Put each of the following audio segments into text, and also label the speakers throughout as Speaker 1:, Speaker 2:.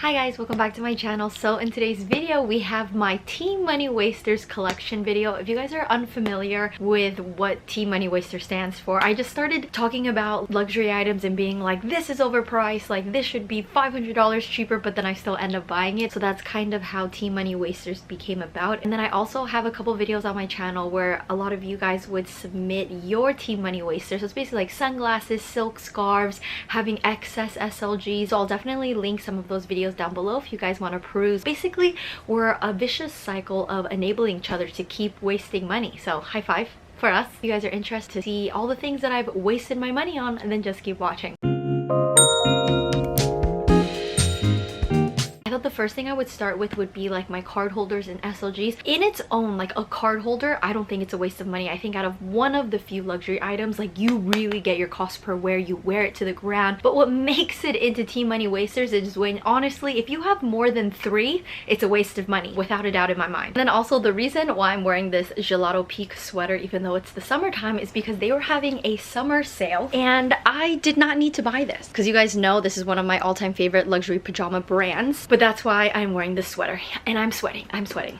Speaker 1: Hi guys, welcome back to my channel. So in today's video we have my Tea Money Wasters collection video. If you guys are unfamiliar with what Tea Money Waster stands for, I just started talking about luxury items and being like, this is overpriced, like this should be $500 cheaper, but then I still end up buying it. So that's kind of how Tea Money Wasters became about. And then I also have a couple videos on my channel where a lot of you guys would submit your Tea Money Wasters. So it's basically like sunglasses, silk scarves, having excess SLGs. So I'll definitely link some of those videos down below if you guys want to peruse. Basically, we're a vicious cycle of enabling each other to keep wasting money. So high five for us. If you guys are interested to see all the things that I've wasted my money on, and then just keep watching. I thought the first thing I would start with would be like my card holders and SLGs. In its own, like a card holder, I don't think it's a waste of money. I think out of one of the few luxury items, like you really get your cost per wear, you wear it to the ground. But what makes it into Tea Money Wasters is when, honestly, if you have more than 3, it's a waste of money, without a doubt in my mind. And then also the reason why I'm wearing this Gelato Peak sweater, even though it's the summertime, is because they were having a summer sale and I did not need to buy this. Because you guys know this is one of my all-time favorite luxury pajama brands, but that's why I'm wearing this sweater and I'm sweating.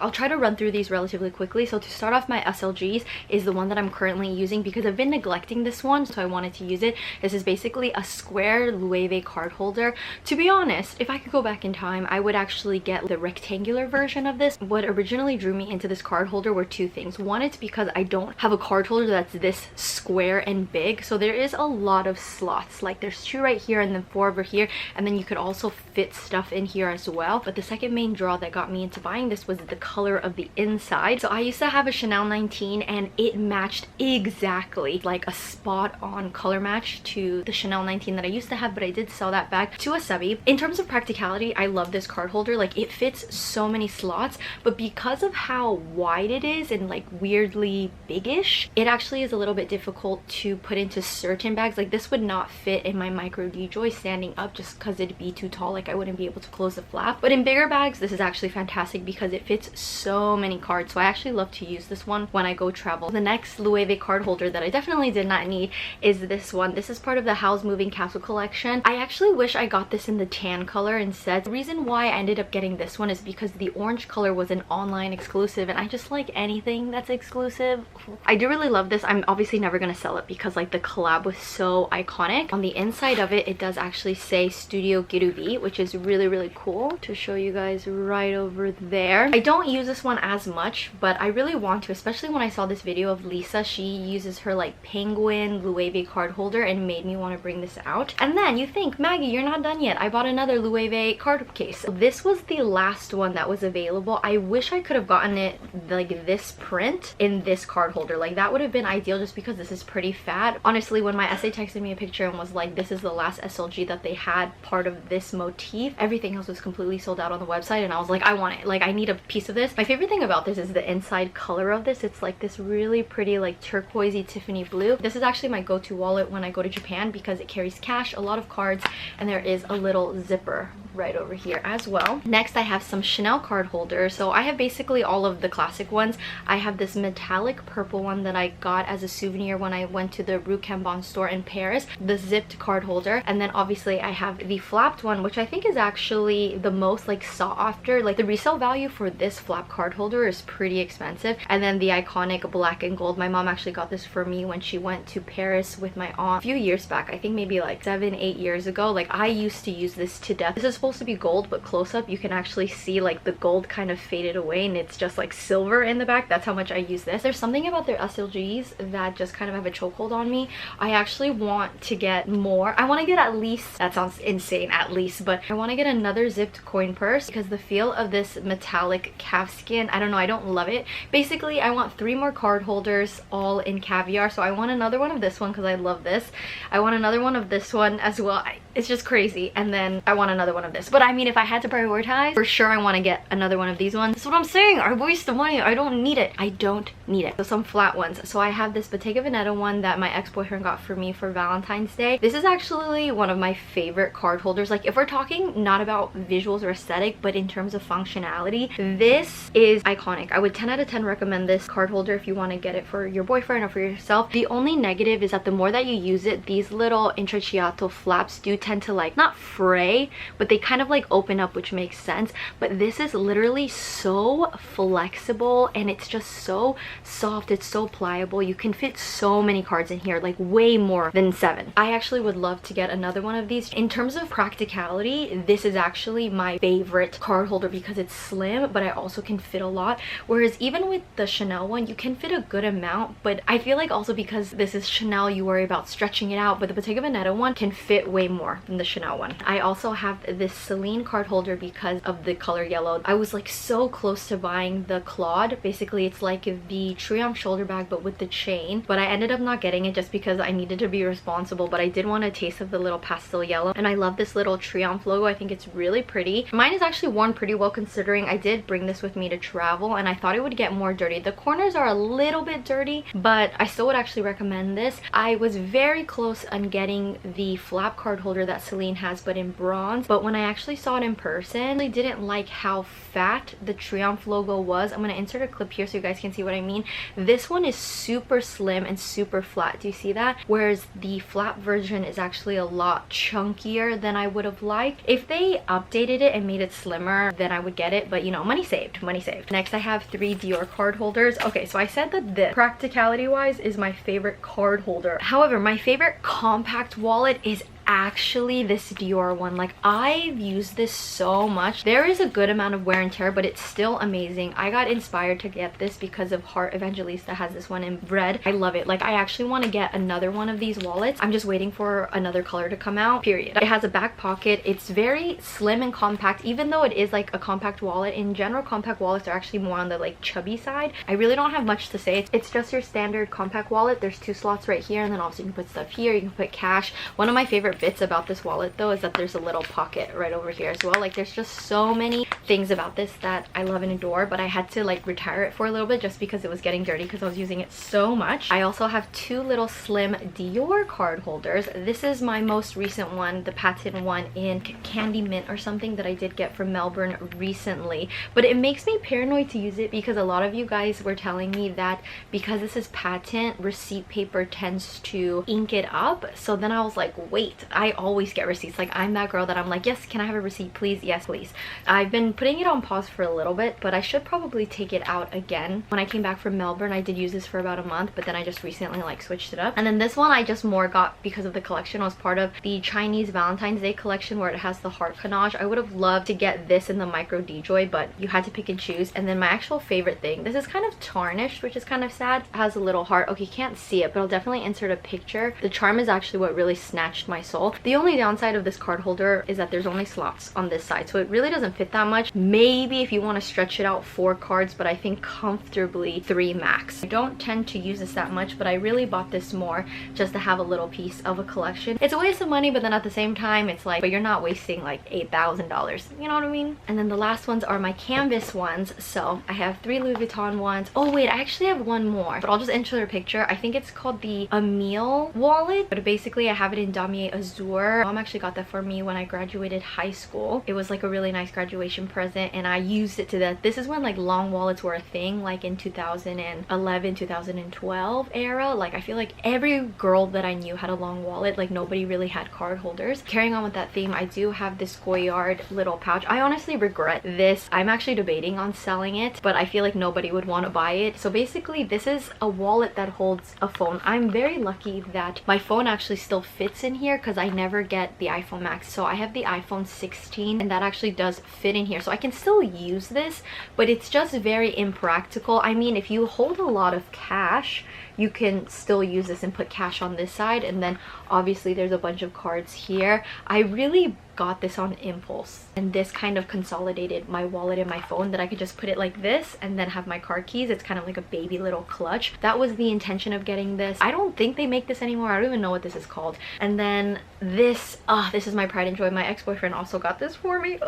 Speaker 1: I'll try to run through these relatively quickly. So to start off, my SLGs is the one that I'm currently using because I've been neglecting this one, so I wanted to use it. This is basically a square loewe card holder. To be honest, if I could go back in time, I would actually get the rectangular version of this. What originally drew me into this card holder were 2 things. One, it's because I don't have a card holder that's this square and big, so there is a lot of slots. Like there's 2 right here and then 4 over here, and then you could also fit stuff in here as well. But the second main draw that got me into buying this was the color of the inside. So I used to have a Chanel 19 and it matched exactly, like a spot on color match to the Chanel 19 that I used to have, but I did sell that back to a subby. In terms of practicality, I love this card holder. Like it fits so many slots, but because of how wide it is and like weirdly biggish, it actually is a little bit difficult to put into certain bags. Like this would not fit in my micro DJoy standing up just because it'd be too tall. Like I wouldn't be able to close the flap. But in bigger bags, this is actually fantastic because it fits so many cards. So I actually love to use this one when I go travel. The next loewe card holder that I definitely did not need is this one. This is part of the House Moving Castle collection. I actually wish I got this in the tan color instead. The reason why I ended up getting this one is because the orange color was an online exclusive, and I just like anything that's exclusive. I do really love this. I'm obviously never gonna sell it because like the collab was so iconic. On the inside of it, it does actually say Studio Giruvi, which is really cool. To show you guys right over there. I don't use this one as much, but I really want to, especially when I saw this video of Lisa. She uses her like penguin loewe card holder and made me want to bring this out. And then you think, Maggie, you're not done yet. I bought another loewe card case. This was the last one that was available. I wish I could have gotten it like this print in this card holder. Like that would have been ideal just because this is pretty fat. Honestly, when my essay texted me a picture and was like, this is the last SLG that they had part of this motif, everything else was completely sold out on the website, and I was like, I want it. Like I need a piece of this. My favorite thing about this is the inside color of this. It's like this really pretty like turquoisey Tiffany blue. This is actually my go-to wallet when I go to Japan because it carries cash, a lot of cards, and there is a little zipper right over here as well. Next, I have some Chanel card holders. So I have basically all of the classic ones. I have this metallic purple one that I got as a souvenir when I went to the Rue Cambon store in Paris, the zipped card holder. And then obviously I have the flapped one, which I think is actually the most like sought after. Like the resale value for this flap card holder is pretty expensive. And then the iconic black and gold. My mom actually got this for me when she went to Paris with my aunt a few years back. I think maybe like 7-8 years ago. Like I used to use this to death. This is supposed to be gold, but close up you can actually see like the gold kind of faded away and it's just like silver in the back. That's how much I use this. There's something about their SLGs that just kind of have a chokehold on me. I actually want to get more. I want to get at least, that sounds insane, at least, but I want to get another zipped coin purse because the feel of this metallic calfskin, I don't know, I don't love it. Basically, I want 3 more card holders all in caviar. So I want another one of this one because I love this. I want another one of this one as well. It's just crazy. And then I want another one of this. But I mean, if I had to prioritize, for sure I want to get another one of these ones. That's what I'm saying. I waste the money. I don't need it. I don't need it. So some flat ones. So I have this Bottega Veneta one that my ex-boyfriend got for me for Valentine's Day. This is actually one of my favorite card holders. Like if we're talking not about visuals or aesthetic, but in terms of functionality, this is iconic. I would 10 out of 10 recommend this card holder if you want to get it for your boyfriend or for yourself. The only negative is that the more that you use it, these little intrecciato flaps do tend to like not fray, but they kind of like open up, which makes sense. But this is literally so flexible and it's just so soft. It's so pliable. You can fit so many cards in here, like way more than 7. I actually would love to get another one of these. In terms of practicality, this is actually my favorite card holder because it's slim, but I also can fit a lot. Whereas even with the Chanel one, you can fit a good amount, but I feel like also because this is Chanel, you worry about stretching it out, but the Bottega Veneta one can fit way more than the Chanel one. I also have this Celine card holder because of the color yellow. I was like so close to buying the Claude. Basically, it's like the Triomphe shoulder bag but with the chain, but I ended up not getting it just because I needed to be responsible, but I did want a taste of the little pastel yellow. And I love this little Triomphe logo. I think it's really pretty. Mine is actually worn pretty well considering I did bring this with me to travel and I thought it would get more dirty. The corners are a little bit dirty, but I still would actually recommend this. I was very close on getting the flap card holder that Celine has but in bronze, but when I actually saw it in person, I really didn't like how fat the Triomphe logo was. I'm going to insert a clip here so you guys can see what I mean. This one is super slim and super flat. Do you see that? Whereas the flap version is actually a lot chunkier than I would have liked. If they updated it and made it slimmer, then I would get it, but you know, money saved, money saved. Next, I have 3 Dior card holders. Okay, so I said that this, practicality wise, is my favorite card holder. However, my favorite compact wallet is actually this Dior one. Like, I've used this so much. There is a good amount of wear and tear, but it's still amazing. I got inspired to get this because of Heart Evangelista has this one in red. I love it. Like, I actually want to get another one of these wallets. I'm just waiting for another color to come out, period. It has a back pocket. It's very slim and compact, even though it is like a compact wallet. In general, compact wallets are actually more on the like chubby side. I really don't have much to say. It's just your standard compact wallet. There's 2 slots right here, and then also you can put stuff here. You can put cash. One of my favorite bits about this wallet though is that there's a little pocket right over here as well. Like, there's just so many things about this that I love and adore, but I had to like retire it for a little bit just because it was getting dirty because I was using it so much. I also have 2 little slim Dior card holders. This is my most recent one, the patent one in candy mint or something that I did get from Melbourne recently, but it makes me paranoid to use it because a lot of you guys were telling me that because this is patent, receipt paper tends to ink it up. So then I was like, wait, I always get receipts. Like, I'm that girl that I'm like, yes, can I have a receipt please? Yes please. I've been putting it on pause for a little bit, but I should probably take it out again. When I came back from Melbourne, I did use this for about a month, but then I just recently like switched it up. And then this one I just more got because of the collection. It was part of the Chinese Valentine's Day collection where it has the heart canage. I would have loved to get this in the micro DJoy, but you had to pick and choose. And then my actual favorite thing, this is kind of tarnished, which is kind of sad. It has a little heart. Okay, you can't see it, but I'll definitely insert a picture. The charm is actually what really snatched my soul. The only downside of this card holder is that there's only slots on this side, so it really doesn't fit that much. Maybe if you want to stretch it out 4 cards, but I think comfortably 3 max. I don't tend to use this that much, but I really bought this more just to have a little piece of a collection. It's a waste of money, but then at the same time it's like, but you're not wasting like $8,000, you know what I mean? And then the last ones are my canvas ones. So I have 3 Louis Vuitton ones. Oh wait, I actually have one more, but I'll just insert a picture. I think it's called the Emile wallet, but basically I have it in damier azur. Mom actually got that for me when I graduated high school. It was like a really nice graduation present and I used it to that. This is when like long wallets were a thing, like in 2011 2012 era. Like, I feel like every girl that I knew had a long wallet. Like, nobody really had card holders. Carrying on with that theme, I do have this Goyard little pouch. I honestly regret this. I'm actually debating on selling it, but I feel like nobody would want to buy it. So basically this is a wallet that holds a phone. I'm very lucky that my phone actually still fits in here because I never get the iPhone Max. So I have the iPhone 16 and that actually does fit in here, so I can still use this, but it's just very impractical. I mean, if you hold a lot of cash, you can still use this and put cash on this side, and then obviously there's a bunch of cards here. I really got this on impulse, and this kind of consolidated my wallet and my phone that I could just put it like this and then have my car keys. It's kind of like a baby little clutch. That was the intention of getting this. I don't think they make this anymore. I don't even know what this is called. And then this, this is my pride and joy. My ex-boyfriend also got this for me.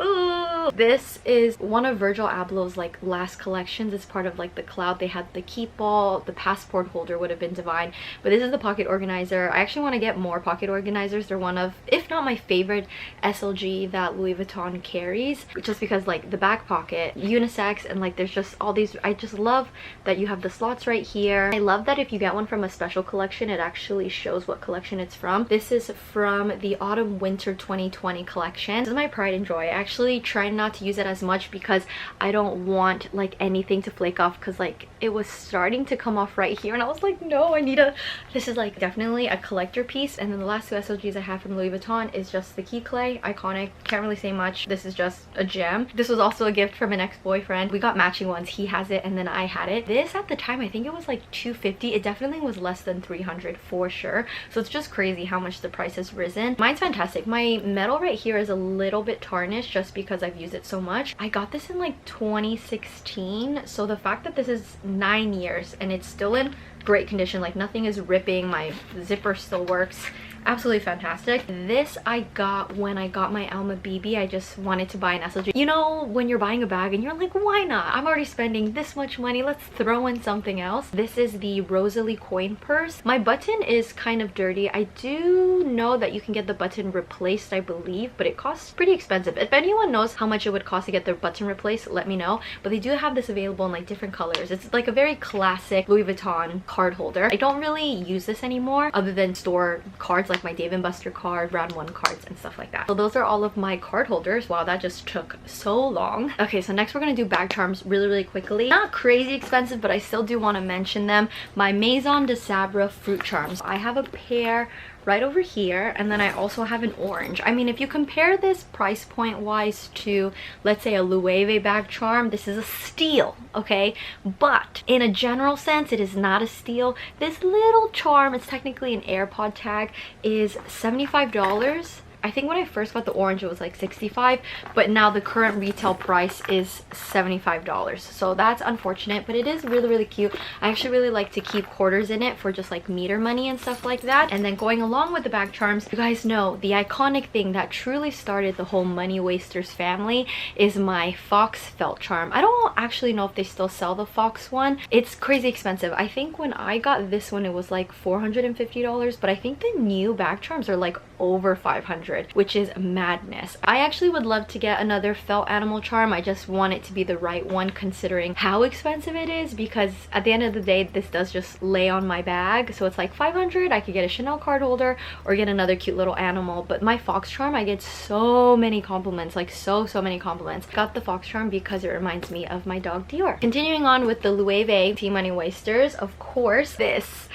Speaker 1: This is one of Virgil Abloh's like last collections. It's part of like the Cloud. They had the keep ball, the passport holder would have been divine, but this is the pocket organizer. I actually want to get more pocket organizers. They're one of, if not my favorite SLG that Louis Vuitton carries, just because like the back pocket, unisex, and like there's just all these. I just love that you have the slots right here. I love that if you get one from a special collection, it actually shows what collection it's from. This is from from the autumn winter 2020 collection. This is my pride and joy. I actually try not to use it as much because I don't want like anything to flake off, because like it was starting to come off right here and I was like, no, I need a, this is like definitely a collector piece. And then the last two SLGs I have from Louis Vuitton is just the key clay, iconic, can't really say much. This is just a gem. This was also a gift from an ex-boyfriend. We got matching ones. He has it and then I had it. This at the time, I think it was like $250. It definitely was less than $300 for sure. So it's just crazy how much the price has risen. Mine's fantastic. My metal right here is a little bit tarnished just because I've used it so much. I got this in like 2016, so the fact that this is 9 years and it's still in great condition, like nothing is ripping, my zipper still works, absolutely fantastic. This I got when I got my Alma BB. I just wanted to buy an SLG. You know, when you're buying a bag and you're like, why not? I'm already spending this much money, let's throw in something else. This is the Rosalie coin purse. My button is kind of dirty. I do know that you can get the button replaced, I believe, but it costs pretty expensive. If anyone knows how much it would cost to get the button replaced, let me know. But they do have this available in like different colors. It's like a very classic Louis Vuitton card holder. I don't really use this anymore other than store cards, like my Dave & Buster card, round 1 cards and stuff like that. So those are all of my card holders. Wow, that just took so long. Okay, so next we're gonna do bag charms really quickly. Not crazy expensive, but I still do want to mention them. My Maison de Sabre fruit charms. I have a pair right over here, and then I also have an orange. I mean, if you compare this price point wise to, let's say, a loewe bag charm, this is a steal, okay? But in a general sense, it is not a steal. This little charm, it's technically an AirPod tag, is $75. I think when I first got the orange it was like $65, but now the current retail price is $75. So that's unfortunate, but it is really cute. I actually really like to keep quarters in it for just like meter money and stuff like that. And then going along with the bag charms, you guys know the iconic thing that truly started the whole money wasters family is my fox felt charm. I don't actually know if they still sell the fox one. It's crazy expensive. I think when I got this one it was like $450, but I think the new bag charms are like over $500, which is madness. I actually would love to get another felt animal charm. I just want it to be the right one considering how expensive it is, because at the end of the day this does just lay on my bag. So it's like $500. I could get a Chanel card holder or get another cute little animal. But my fox charm, I get so many compliments, like so many compliments. Got the fox charm because it reminds me of my dog Dior. Continuing on with the loewe tea money wasters, of course this.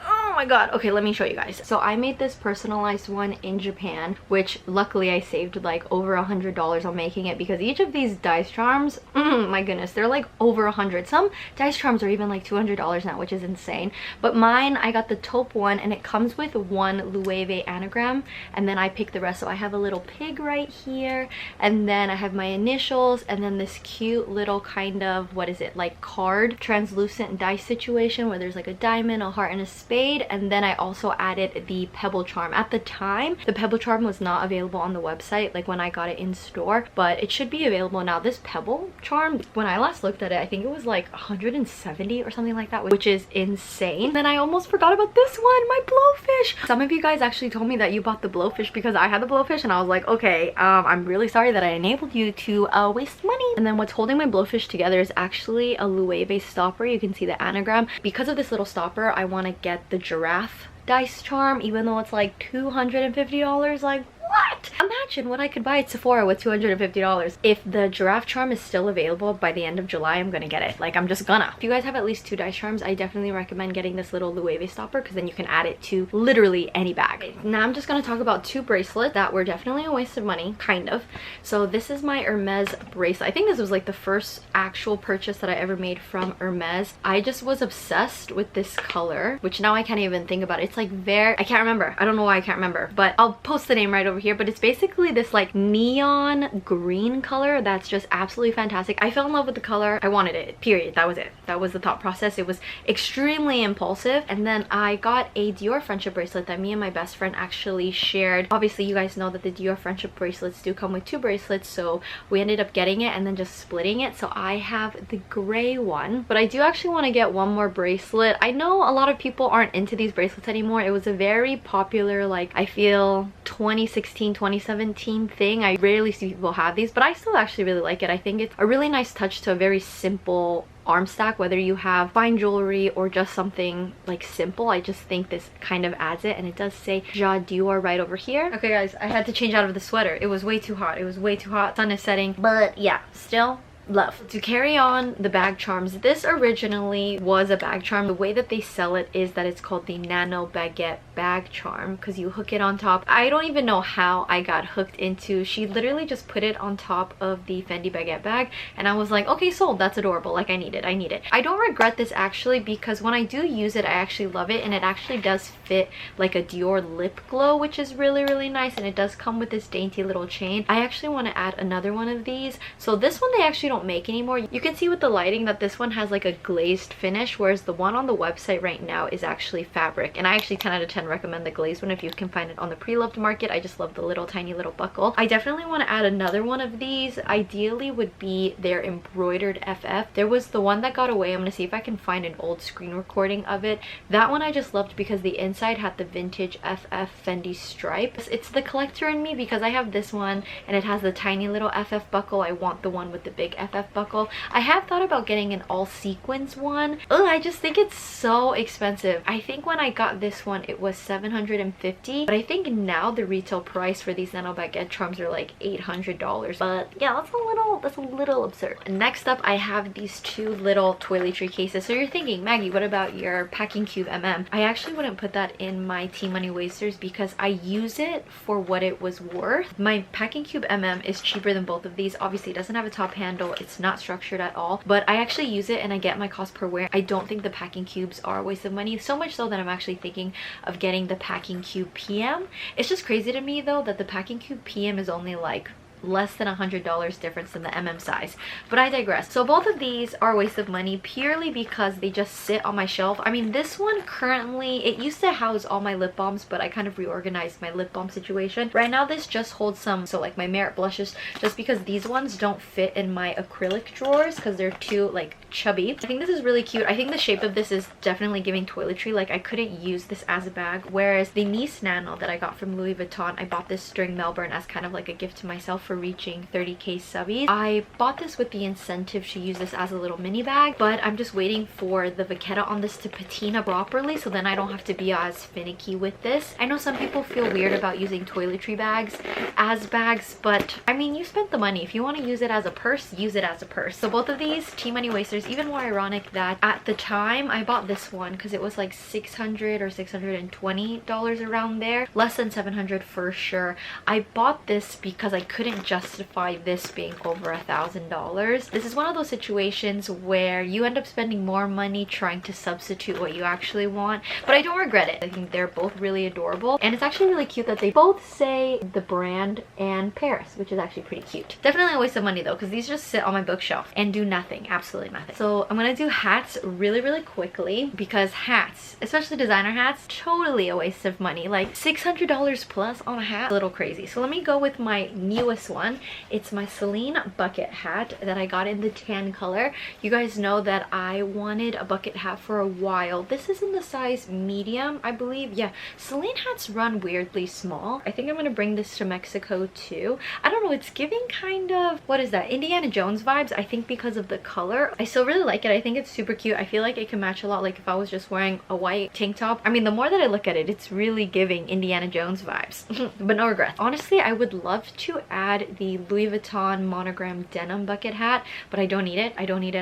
Speaker 1: Oh my god. Okay, let me show you guys. So I made this personalized one in Japan, which luckily I saved like over $100 on making it, because each of these dice charms, my goodness, they're like over 100. Some dice charms are even like $200 now, which is insane. But mine, I got the taupe one and it comes with one loewe anagram, and then I picked the rest. So I have a little pig right here, and then I have my initials, and then this cute little kind of, what is it, like card translucent dice situation where there's like a diamond, a heart, and a spade. And then I also added the pebble charm. At the time the pebble charm was not available on the website, like when I got it in store, but it should be available now. This pebble charm, when I last looked at it, I think it was like 170 or something like that, which is insane. Then I almost forgot about this one, my blowfish. Some of you guys actually told me that you bought the blowfish because I had the blowfish, and I was like, okay, I'm really sorry that I enabled you to waste money. And then what's holding my blowfish together is actually a loewe stopper. You can see the anagram. Because of this little stopper, I want to get the giraffe dice charm, even though it's like $250. Like, what? Imagine what I could buy at Sephora with $250. If the giraffe charm is still available by the end of July, I'm gonna get it. Like, I'm just gonna. If you guys have at least 2 dice charms, I definitely recommend getting this little loewe stopper, because then you can add it to literally any bag. Now I'm just gonna talk about 2 bracelets that were definitely a waste of money, kind of. So this is my Hermes bracelet. I think this was like the first actual purchase that I ever made from Hermes. I just was obsessed with this color, which now I can't even think about it. It's like very, I can't remember. I don't know why I can't remember, but I'll post the name right over here. But it's basically this like neon green color that's just absolutely fantastic. I fell in love with the color. I wanted it, period. That was it. That was the thought process. It was extremely impulsive. And then I got a Dior friendship bracelet that me and my best friend actually shared. Obviously you guys know that the Dior friendship bracelets do come with 2 bracelets, so we ended up getting it and then just splitting it. So I have the gray one, but I do actually want to get one more bracelet. I know a lot of people aren't into these bracelets anymore. It was a very popular, like, I feel 2016 2016, 2017 thing. I rarely see people have these, but I still actually really like it. I think it's a really nice touch to a very simple arm stack, whether you have fine jewelry or just something like simple. I just think this kind of adds it, and it does say dior right over here. Okay guys, I had to change out of the sweater. It was way too hot. It was way too hot. Sun is setting, but yeah, still love. To carry on the bag charms, this originally was a bag charm. The way that they sell it is that it's called the nano baguette bag charm, because you hook it on top. I don't even know how I got hooked into, she literally just put it on top of the Fendi baguette bag, and I was like, okay, sold. That's adorable. Like, I need it. I don't regret this actually, because when I do use it, I actually love it, and it actually does fit like a Dior lip glow, which is really, really nice, and it does come with this dainty little chain. I actually want to add another one of these. So this one they actually don't make anymore. You can see with the lighting that this one has like a glazed finish, whereas the one on the website right now is actually fabric, and I actually 10 out of 10 recommend the glazed one if you can find it on the pre-loved market. I just love the little tiny little buckle. I definitely want to add another one of these. Ideally would be their embroidered FF. There was the one that got away. I'm gonna see if I can find an old screen recording of it. That one I just loved because the inside had the vintage FF Fendi stripe. It's the collector in me, because I have this one and it has the tiny little FF buckle. I want the one with the big FF buckle. I have thought about getting an all sequins one. Ugh, I just think it's so expensive. I think when I got this one it was $750, but I think now the retail price for these nano baguette charms are like $800. But yeah, that's a little absurd. Next up, I have these two little toiletry cases. So you're thinking, Maggie, what about your packing cube I actually wouldn't put that in my Tea Money Wasters because I use it for what it was worth. My packing cube is cheaper than both of these. Obviously it doesn't have a top handle, it's not structured at all, but I actually use it and I get my cost per wear. I don't think the packing cubes are a waste of money, so much so that I'm actually thinking of getting the packing cube PM. It's just crazy to me though that the packing cube PM is only like less than $100 difference than the size, but I digress. So both of these are a waste of money purely because they just sit on my shelf. I mean, this one currently, it used to house all my lip balms, but I kind of reorganized my lip balm situation. Right now this just holds some, so like my Merit blushes, just because these ones don't fit in my acrylic drawers because they're too like chubby. I think this is really cute. I think the shape of this is definitely giving toiletry. Like, I couldn't use this as a bag, whereas the Nice Nano that I got from Louis Vuitton, I bought this during Melbourne as kind of like a gift to myself for reaching 30k subbies. I bought this with the incentive to use this as a little mini bag, but I'm just waiting for the vachetta on this to patina properly, so then I don't have to be as finicky with this. I know some people feel weird about using toiletry bags as bags, but I mean, you spent the money. If you want to use it as a purse, use it as a purse. So both of these Tea Money Wasters, even more ironic that at the time I bought this one because it was like $600 or $620 around there, less than $700 for sure. I bought this because I couldn't justify this being over $1,000. This is one of those situations where you end up spending more money trying to substitute what you actually want, but I don't regret it. I think they're both really adorable, and it's actually really cute that they both say the brand and Paris, which is actually pretty cute. Definitely a waste of money though, because these just sit on my bookshelf and do nothing, absolutely nothing. So I'm gonna do hats really quickly, because hats, especially designer hats, totally a waste of money. Like $600 plus on a hat, a little crazy. So let me go with my newest one. It's my Celine bucket hat that I got in the tan color. You guys know that I wanted a bucket hat for a while. This is in the size medium, I believe. Yeah, Celine hats run weirdly small. I think I'm gonna bring this to Mexico too. I don't know, it's giving kind of, what is that, Indiana Jones vibes, I think, because of the color. I still really like it. I think it's super cute. I feel like it can match a lot, like if I was just wearing a white tank top. I mean, the more that I look at it, it's really giving Indiana Jones vibes. But no regrets. Honestly, I would love to add the Louis Vuitton monogram denim bucket hat, but I don't need it. I don't need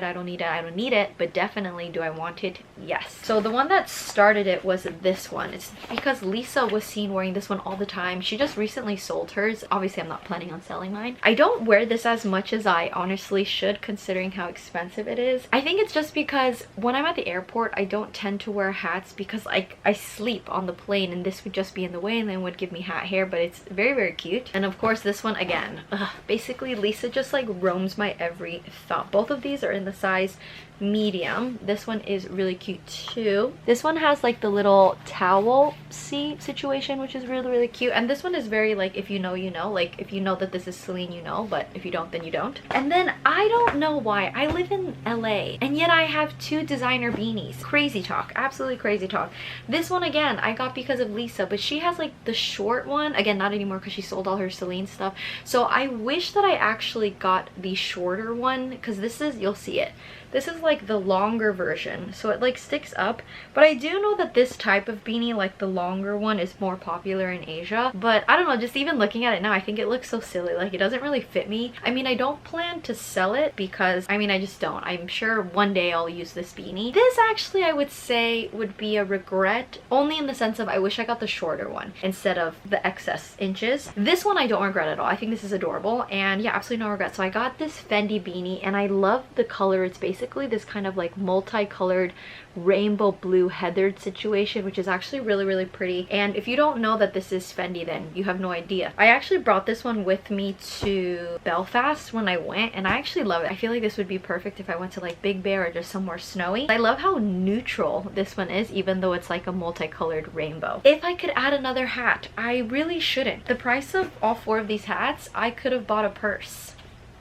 Speaker 1: it, but definitely do I want it? Yes. So the one that started it was this one. It's because Lisa was seen wearing this one all the time. She just recently sold hers. Obviously, I'm not planning on selling mine. I don't wear this as much as I honestly should, considering how expensive it is. I think it's just because when I'm at the airport, I don't tend to wear hats because I sleep on the plane, and this would just be in the way and then would give me hat hair, but it's very cute. And of course this one again, basically Lisa just like roams my every thought. Both of these are in the size medium. This one is really cute too. This one has like the little towel seat situation, which is really cute. And this one is very like, if you know, you know. Like if you know that this is Celine, you know, but if you don't, then you don't. And then I don't know why I live in LA and yet I have 2 designer beanies. Crazy talk, absolutely crazy talk. This one again I got because of Lisa, but she has like the short one. Again, not anymore because she sold all her Celine stuff. So I wish that I actually got the shorter one, because this is, you'll see it, this is like the longer version, so it like sticks up. But I do know that this type of beanie, like the longer one, is more popular in Asia. But I don't know, just even looking at it now, I think it looks so silly. Like it doesn't really fit me. I mean, I don't plan to sell it because, I mean, I just don't. I'm sure one day I'll use this beanie. This actually I would say would be a regret, only in the sense of I wish I got the shorter one instead of the excess inches. This one I don't regret at all. I think this is adorable, and yeah, absolutely no regret. So I got this Fendi beanie and I love the color. It's basically this kind of like multicolored rainbow blue heathered situation, which is actually really pretty. And if you don't know that this is Fendi, then you have no idea. I actually brought this one with me to Belfast when I went, and I actually love it. I feel like this would be perfect if I went to like Big Bear or just somewhere snowy. I love how neutral this one is, even though it's like a multicolored rainbow. If I could add another hat, I really shouldn't. The price of all 4 of these hats, I could have bought a purse.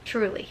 Speaker 1: Truly.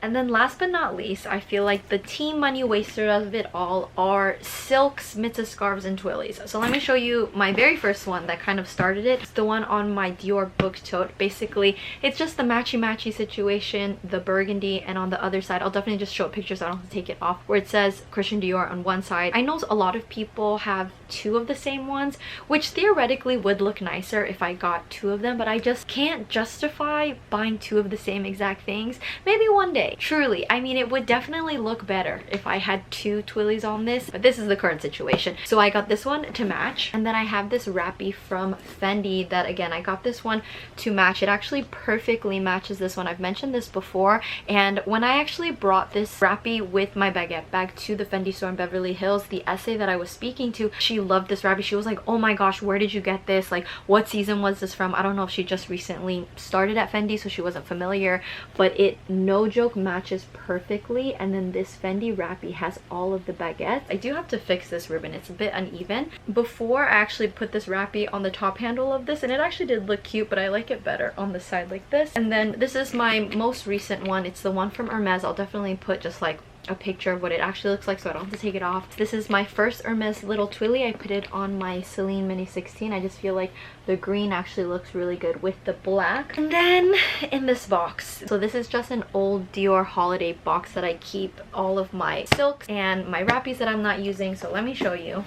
Speaker 1: And then last but not least, I feel like the team money waster of it all are silks, mitzah, scarves, and twillies. So let me show you my very first one that kind of started it. It's the one on my Dior book tote. Basically, it's just the matchy situation, the burgundy, and on the other side, I'll definitely just show pictures so I don't have to take it off, where it says Christian Dior on one side. I know a lot of people have 2 of the same ones, which theoretically would look nicer if I got 2 of them, but I just can't justify buying 2 of the same exact thing. Maybe one day. Truly, I mean, it would definitely look better if I had 2 twillies on this, but this is the current situation. So I got this one to match, and then I have this wrappy from Fendi that, again, I got this one to match. It actually perfectly matches this one. I've mentioned this before, and when I actually brought this wrappy with my baguette bag to the Fendi store in Beverly Hills, the essay that I was speaking to, she loved this wrappy. She was like, oh my gosh, where did you get this? Like, what season was this from? I don't know if she just recently started at Fendi, so she wasn't familiar, but it, no joke, matches perfectly. And then this Fendi wrappy has all of the baguettes. I do have to fix this ribbon, it's a bit uneven. Before I actually put this wrappy on the top handle of this, and it actually did look cute, but I like it better on the side like this. And then this is my most recent one. It's the one from Hermes. I'll definitely put just like a picture of what it actually looks like so I don't have to take it off. This is my first Hermes little twilly. I put it on my Celine Mini 16. I just feel like the green actually looks really good with the black. And then in this box, so this is just an old Dior holiday box that I keep all of my silks and my wrappies that I'm not using. So let me show you.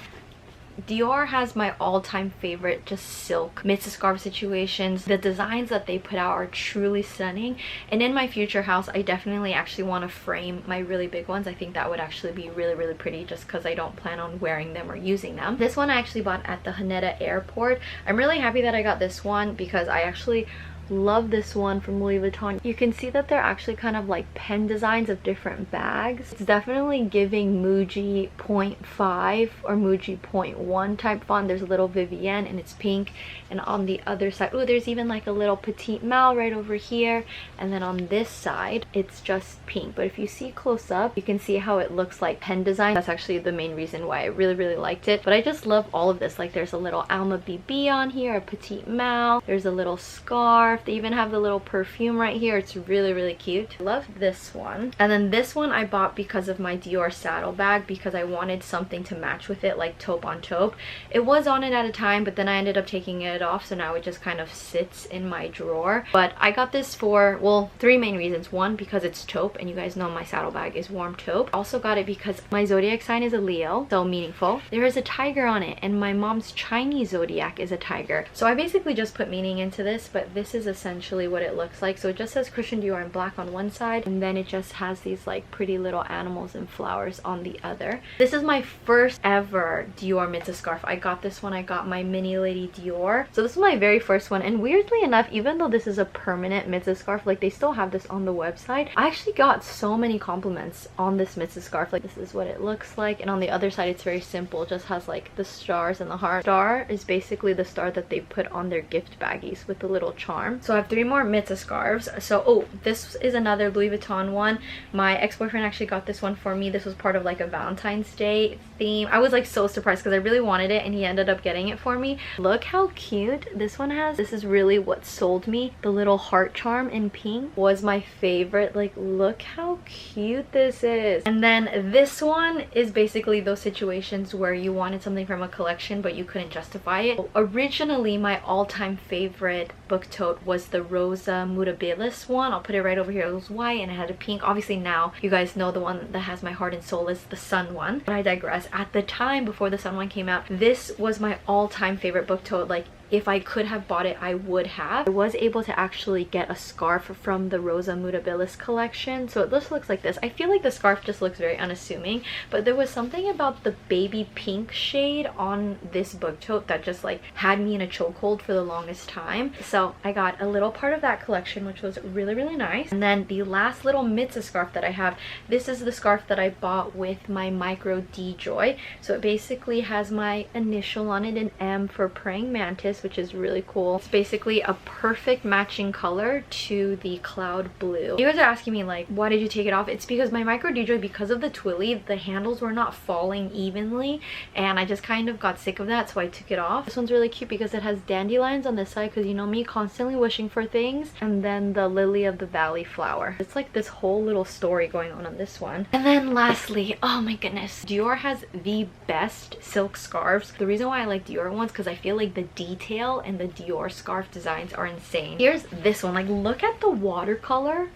Speaker 1: Dior has my all-time favorite just silk mitzah scarf situations. The designs that they put out are truly stunning, and in my future house I definitely actually want to frame my really big ones. I think that would actually be really pretty, just because I don't plan on wearing them or using them. This one I actually bought at the Haneda airport. I'm really happy that I got this one because I actually love this one from Louis Vuitton. You can see that they're actually kind of like pen designs of different bags. It's definitely giving Muji 0.5 or Muji 0.1 type font. There's a little Vivienne and it's pink, and on the other side, oh, there's even like a little petite mal right over here, and then on this side it's just pink. But if you see close up, you can see how it looks like pen design. That's actually the main reason why I really liked it. But I just love all of this. Like, there's a little Alma BB on here, a petite mal, there's a little scarf. They even have the little perfume right here. It's really cute. I love this one. And then this one I bought because of my Dior saddlebag, because I wanted something to match with it, like taupe on taupe. It was on it at a time, but then I ended up taking it off, so now it just kind of sits in my drawer. But I got this for, well, 3 main reasons. One, because it's taupe, and you guys know my saddlebag is warm taupe. Also got it because my zodiac sign is a Leo, so meaningful. There is a tiger on it, and my mom's Chinese zodiac is a tiger. So I basically just put meaning into this, but this is essentially what it looks like. So it just says Christian Dior in black on one side, and then it just has these like pretty little animals and flowers on the other. This is my first ever Dior mitzah scarf. I got this when I got my mini lady Dior. So this is my very first one, and weirdly enough, even though this is a permanent mitzah scarf, like they still have this on the website, I actually got so many compliments on this mitzah scarf. Like, this is what it looks like, and on the other side it's very simple. It just has like the stars and the heart. Star is basically the star that they put on their gift baggies with the little charm. charm. So I have 3 more mitzah scarves. So, oh, this is another Louis Vuitton one. My ex-boyfriend actually got this one for me. This was part of like a Valentine's Day theme. I was like so surprised because I really wanted it and he ended up getting it for me. Look how cute this one has. This is really what sold me. The little heart charm in pink was my favorite. Like, look how cute this is. And then this one is basically those situations where you wanted something from a collection but you couldn't justify it. Originally, my all-time favorite book tote was the Rosa Mutabilis one. I'll put it right over here. It was white and it had a pink. Obviously now you guys know the one that has my heart and soul is the sun one, but I digress. At the time before the sun one came out, this was my all-time favorite book tote. Like, if I could have bought it, I would have. I was able to actually get a scarf from the Rosa Mutabilis collection. So it just looks like this. I feel like the scarf just looks very unassuming, but there was something about the baby pink shade on this book tote that just like had me in a chokehold for the longest time. So I got a little part of that collection, which was really, really nice. And then the last little mitzah scarf that I have, this is the scarf that I bought with my micro D-Joy. So it basically has my initial on it, an M for praying mantis, which is really cool. It's basically a perfect matching color to the cloud blue. You guys are asking me like, why did you take it off? It's because my micro D-Joy, because of the twilly, the handles were not falling evenly and I just kind of got sick of that, so I took it off. This one's really cute because it has dandelions on this side, because you know me, constantly wishing for things, and then the lily of the valley flower. It's like this whole little story going on this one. And then lastly, oh my goodness, Dior has the best silk scarves. The reason why I like Dior ones because I feel like the detail and the Dior scarf designs are insane. Here's this one. Like, look at the watercolor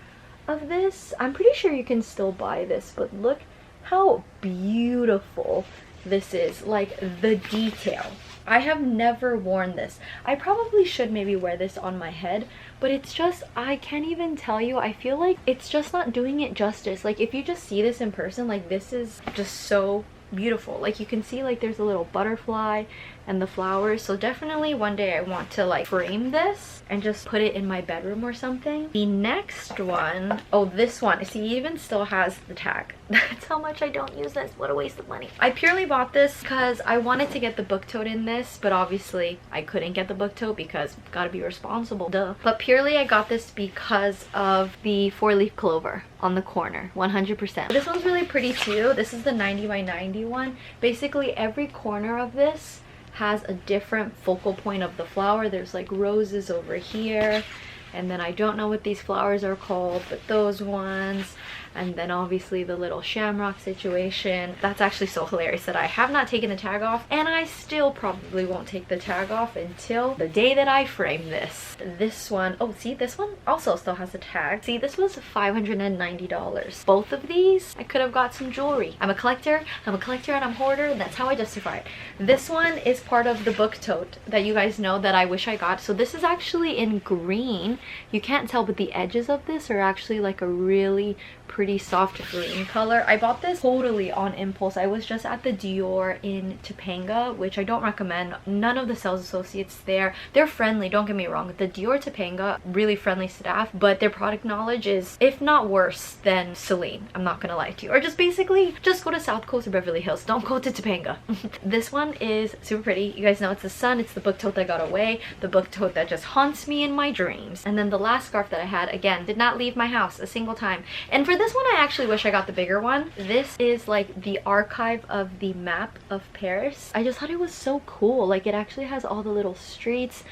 Speaker 1: of this. I'm pretty sure you can still buy this, but look how beautiful this is. Like, the detail. I have never worn this. I probably should maybe wear this on my head, but it's just, I can't even tell you. I feel like it's just not doing it justice. Like, if you just see this in person, like, this is just so beautiful. Like, you can see like there's a little butterfly and the flowers. So definitely one day I want to like frame this and just put it in my bedroom or something. The next one, oh, this one, see, it even still has the tag. That's how much I don't use this. What a waste of money. I purely bought this because I wanted to get the book tote in this, but obviously I couldn't get the book tote because gotta be responsible, duh. But purely I got this because of the 4-leaf clover on the corner, 100%. This one's really pretty too. This is the 90 by 90 one. Basically every corner of this has a different focal point of the flower. There's like roses over here, and then I don't know what these flowers are called, but those ones, and then obviously the little shamrock situation. That's actually so hilarious that I have not taken the tag off, and I still probably won't take the tag off until the day that I frame this. This one, oh, see, this one also still has a tag. See, this was $590. Both of these, I could have got some jewelry. I'm a collector and I'm a hoarder, and that's how I justify it. This one is part of the book tote that you guys know that I wish I got. So this is actually in green. You can't tell, but the edges of this are actually like a really pretty soft green color. I bought this totally on impulse. I was just at the Dior in Topanga, which I don't recommend. None of the sales associates there, they're friendly, don't get me wrong. The Dior Topanga, really friendly staff, but their product knowledge is, if not worse than Celine, I'm not gonna lie to you. Or just basically, just go to South Coast or Beverly Hills. Don't go to Topanga. This one is super pretty. You guys know it's the sun. It's the book tote that got away. The book tote that just haunts me in my dreams. And then the last scarf that I had, again, did not leave my house a single time. And for this one, I actually wish I got the bigger one. This is like the archive of the map of Paris. I just thought it was so cool. Like, it actually has all the little streets.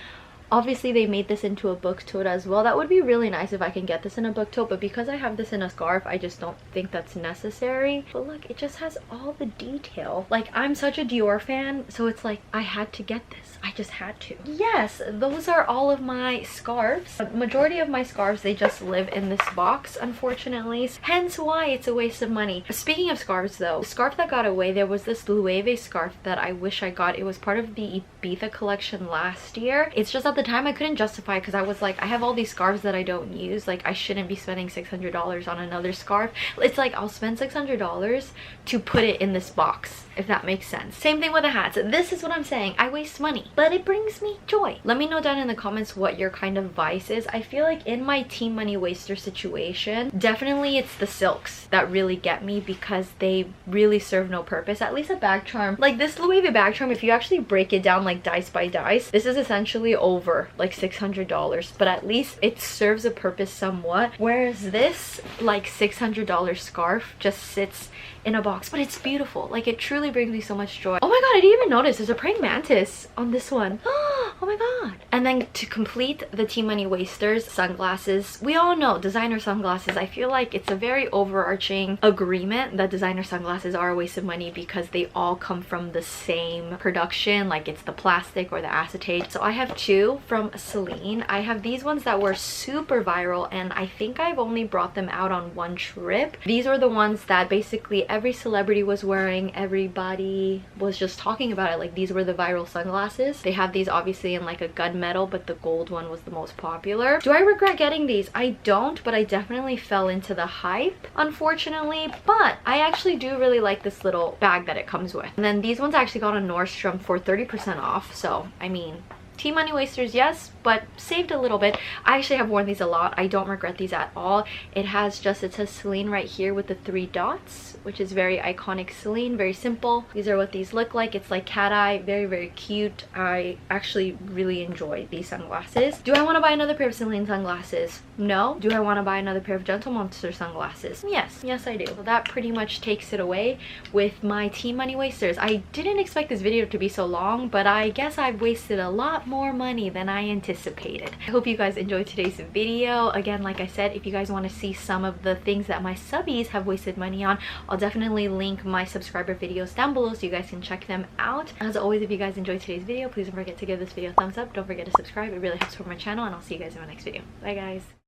Speaker 1: Obviously they made this into a book tote as well. That would be really nice if I can get this in a book tote, but because I have this in a scarf, I just don't think that's necessary. But look, it just has all the detail. Like, I'm such a Dior fan, so it's like I had to get this. I just had to. Yes, those are all of my scarves. The majority of my scarves, they just live in this box, unfortunately. Hence why it's a waste of money. Speaking of scarves though, the scarf that got away, there was this loewe scarf that I wish I got. It was part of the Ibiza collection last year. It's just at the time I couldn't justify it because I was like, I have all these scarves that I don't use. Like, I shouldn't be spending $600 on another scarf. It's like I'll spend $600 to put it in this box, if that makes sense. Same thing with the hats. This is what I'm saying. I waste money, but it brings me joy. Let me know down in the comments what your kind of vice is. I feel like in my team money waster situation, definitely it's the silks that really get me because they really serve no purpose. At least a bag charm. Like this loewe bag charm, if you actually break it down like dice by dice, this is essentially over over like $600, but at least it serves a purpose somewhat. Whereas this like $600 scarf just sits in a box, but it's beautiful. Like, it truly brings me so much joy. Oh my god, I didn't even notice there's a praying mantis on this one. Oh my god. And then to complete the T Money Wasters, sunglasses. We all know designer sunglasses. I feel like it's a very overarching agreement that designer sunglasses are a waste of money because they all come from the same production, like it's the plastic or the acetate. So I have two from Celine. I have these ones that were super viral, and I think I've only brought them out on one trip. These are the ones that basically every celebrity was wearing, everybody was just talking about it. Like, these were the viral sunglasses. They have these obviously in like a gunmetal, but the gold one was the most popular. Do I regret getting these? I don't, but I definitely fell into the hype, unfortunately. But I actually do really like this little bag that it comes with. And then these ones I actually got on Nordstrom for 30% off. So, I mean, T Money Wasters, yes, but saved a little bit. I actually have worn these a lot. I don't regret these at all. It says Celine right here with the 3 dots, which is very iconic Celine, very simple. These are what these look like. It's like cat eye, very, very cute. I actually really enjoy these sunglasses. Do I want to buy another pair of Celine sunglasses? No. Do I want to buy another pair of Gentle Monster sunglasses? Yes. Yes, I do. So that pretty much takes it away with my T Money Wasters. I didn't expect this video to be so long, but I guess I've wasted a lot more money than I anticipated. I hope you guys enjoyed today's video. Again, like I said, if you guys want to see some of the things that my subbies have wasted money on, I'll definitely link my subscriber videos down below so you guys can check them out. As always, if you guys enjoyed today's video, please don't forget to give this video a thumbs up. Don't forget to subscribe. It really helps for my channel, and I'll see you guys in my next video. Bye guys.